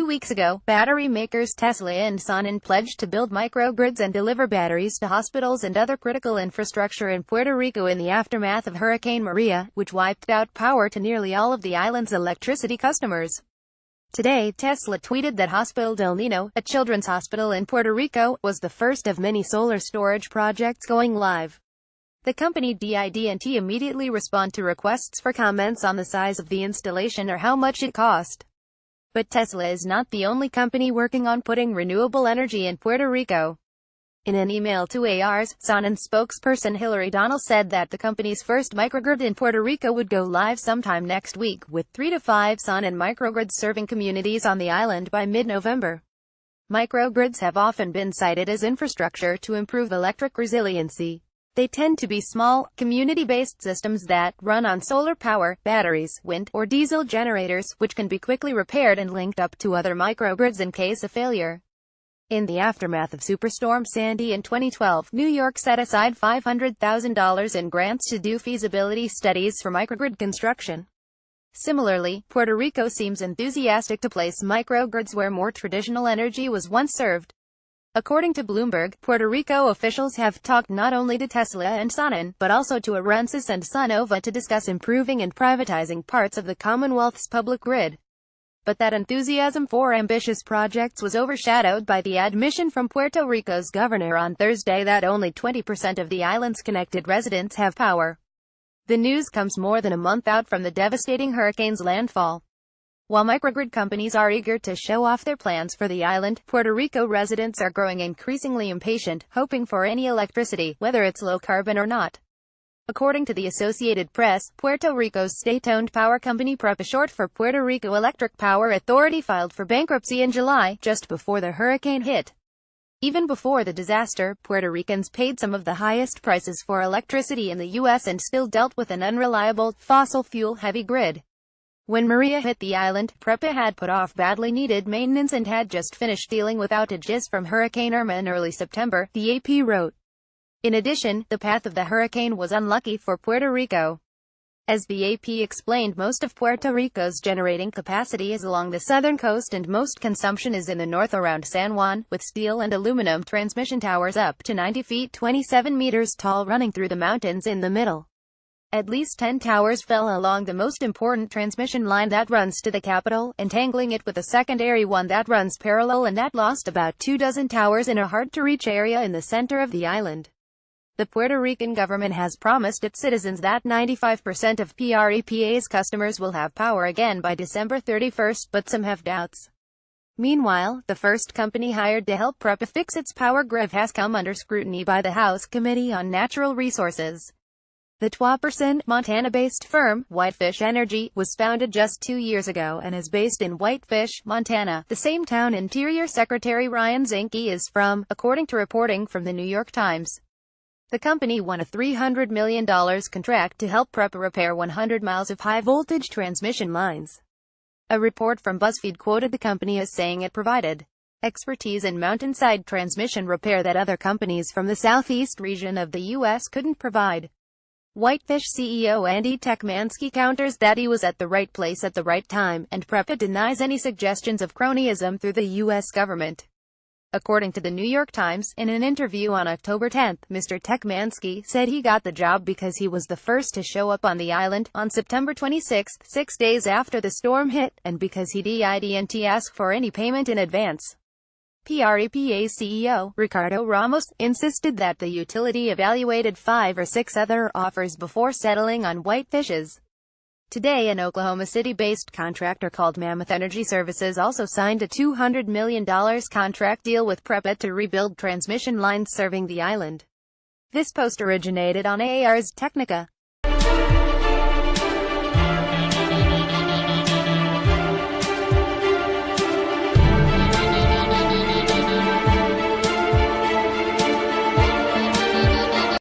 2 weeks ago, battery makers Tesla and Sonnen pledged to build microgrids and deliver batteries to hospitals and other critical infrastructure in Puerto Rico in the aftermath of Hurricane Maria, which wiped out power to nearly all of the island's electricity customers. Today, Tesla tweeted that Hospital del Niño, a children's hospital in Puerto Rico, was the first of many solar storage projects going live. The company didn't immediately respond to requests for comments on the size of the installation or how much it cost. But Tesla is not the only company working on putting renewable energy in Puerto Rico. In an email to AR's, Sonnen spokesperson Hillary Donnell said that the company's first microgrid in Puerto Rico would go live sometime next week, with 3 to 5 Sonnen microgrids serving communities on the island by mid-November. Microgrids have often been cited as infrastructure to improve electric resiliency. They tend to be small, community-based systems that run on solar power, batteries, wind, or diesel generators, which can be quickly repaired and linked up to other microgrids in case of failure. In the aftermath of Superstorm Sandy in 2012, New York set aside $500,000 in grants to do feasibility studies for microgrid construction. Similarly, Puerto Rico seems enthusiastic to place microgrids where more traditional energy was once served. According to Bloomberg, Puerto Rico officials have talked not only to Tesla and Sonnen, but also to Arensis and Sunnova to discuss improving and privatizing parts of the Commonwealth's public grid. But that enthusiasm for ambitious projects was overshadowed by the admission from Puerto Rico's governor on Thursday that only 20% of the island's connected residents have power. The news comes more than a month out from the devastating hurricane's landfall. While microgrid companies are eager to show off their plans for the island, Puerto Rico residents are growing increasingly impatient, hoping for any electricity, whether it's low-carbon or not. According to the Associated Press, Puerto Rico's state-owned power company PREPA, short for Puerto Rico Electric Power Authority, filed for bankruptcy in July, just before the hurricane hit. Even before the disaster, Puerto Ricans paid some of the highest prices for electricity in the U.S. and still dealt with an unreliable, fossil fuel-heavy grid. When Maria hit the island, PREPA had put off badly needed maintenance and had just finished dealing with outages from Hurricane Irma in early September, the AP wrote. In addition, the path of the hurricane was unlucky for Puerto Rico. As the AP explained, most of Puerto Rico's generating capacity is along the southern coast and most consumption is in the north around San Juan, with steel and aluminum transmission towers up to 90 feet 27 meters tall running through the mountains in the middle. At least 10 towers fell along the most important transmission line that runs to the capital, entangling it with a secondary one that runs parallel, and that lost about 24 towers in a hard-to-reach area in the center of the island. The Puerto Rican government has promised its citizens that 95% of PREPA's customers will have power again by December 31, but some have doubts. Meanwhile, the first company hired to help PREPA fix its power grid has come under scrutiny by the House Committee on Natural Resources. The 2% Montana-based firm, Whitefish Energy, was founded just 2 years ago and is based in Whitefish, Montana, the same town Interior Secretary Ryan Zinke is from, according to reporting from the New York Times. The company won a $300 million contract to help PREPA repair 100 miles of high-voltage transmission lines. A report from BuzzFeed quoted the company as saying it provided expertise in mountainside transmission repair that other companies from the southeast region of the U.S. couldn't provide. Whitefish CEO Andy Techmansky counters that he was at the right place at the right time, and PREPA denies any suggestions of cronyism through the U.S. government. According to the New York Times, in an interview on October 10, Mr. Techmansky said he got the job because he was the first to show up on the island on September 26, 6 days after the storm hit, and because he didn't ask for any payment in advance. PREPA CEO, Ricardo Ramos, insisted that the utility evaluated 5 or 6 other offers before settling on Whitefish's. Today, an Oklahoma City-based contractor called Mammoth Energy Services also signed a $200 million contract deal with PREPA to rebuild transmission lines serving the island. This post originated on AR's Technica.